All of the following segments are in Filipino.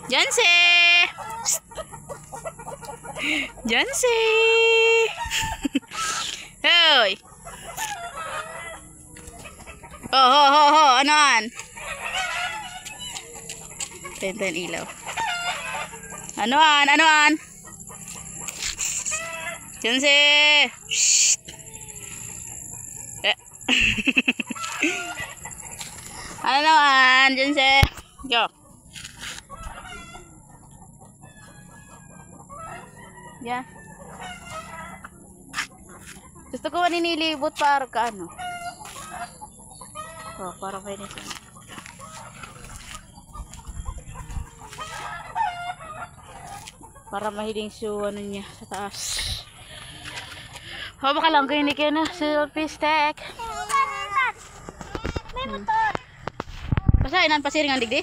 Jancy! Jancy! Hoy! Ho! Anoan? Tenten ilaw. Anoan? Jancy! Shh! Ano naman, Jancy? Go. Yan. Gusto ko maninilibot para ka ano. Oh, para may nito. Para mahiling su ano niya sa taas. Oh, baka lang kayo ni Kena selfie stick. May motor. Basta inan pasiring ang digdi.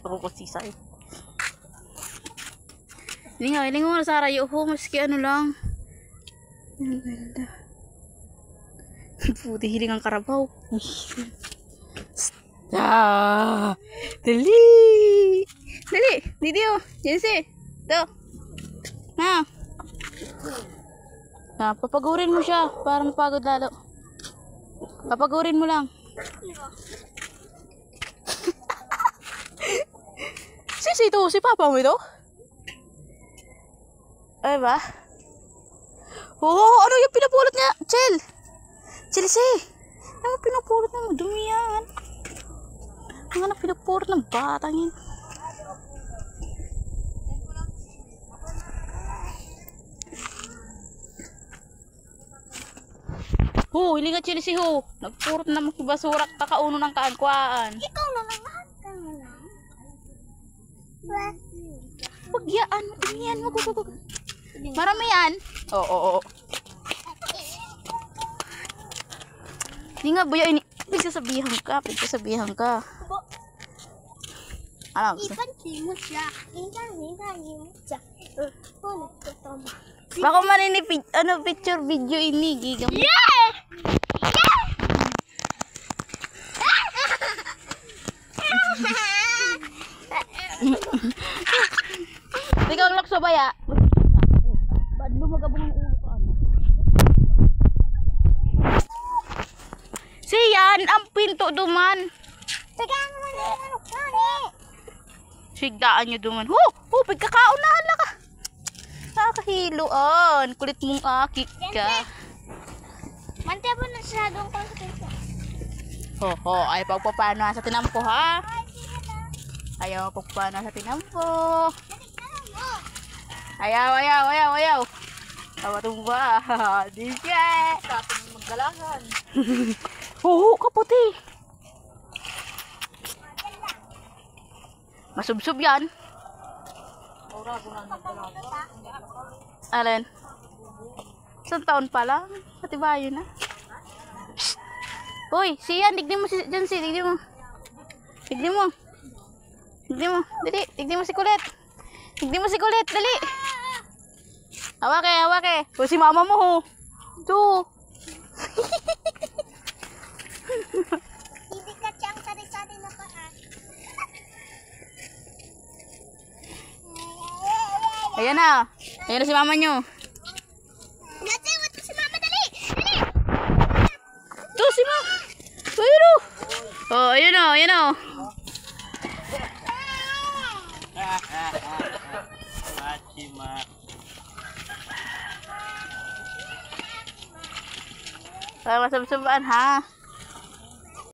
Ako ko sisay. Hindi nga sa rayo ho, maski ano lang. Ang ganda. Puti hiling ang karabaw. Dali! Didi oh, Jancy. Do. Papagurin mo siya para mapagod lalo. Papagurin mo lang. Si papa mo ito? Ay ba? Oo, ano yung pinapulot niya? Chelsea. Ano pinapulot na mo? Dumi yan. Ano pinapulot ng batang yan? Hindi nga Chelsea ho. Nagpurot na makibasurak kakauno ng kaankwaan. Ikaw na naman. Huwag yaan. Dumi yan. Marami yan. Oo. Hindi nga buya ini. Pagsasabihan ka. Ano? Ipansin mo siya. Bako manini picture video ini gigam. Yeah! Ikaw ang lakso ba ya? Ba't lumagabong ang ulo ka ano? Siyan ang pinto duman. Tagaan mo na yung ano kani. Sigdaan nyo duman. Pagkakaunahan na ka. Nakakahiloan. Kulit mong akik ka. Mante po na siya doon ko sa pinto. Ay pagpapano sa tinampo ha. Ayaw pagpapano sa tinampo. Ayaw. Tawatong ba? Di siya. Kapag maggalangan. Kaputi. Masubsob yan. Alin? Isang taon pa lang. Patibayo na. Hoy, siyan. Tignan mo si Jancy. Tignan mo. Dali. Tignan mo si Kulit. Dali. Hawake. Si mama mo ho. Ito. Hindi ka siyang sari-sari na paan. Ayan na si mama nyo. Jancy, wala si mama. Dali. Ito si mama. Ayun o. Ayun o. Para masabsaban ha.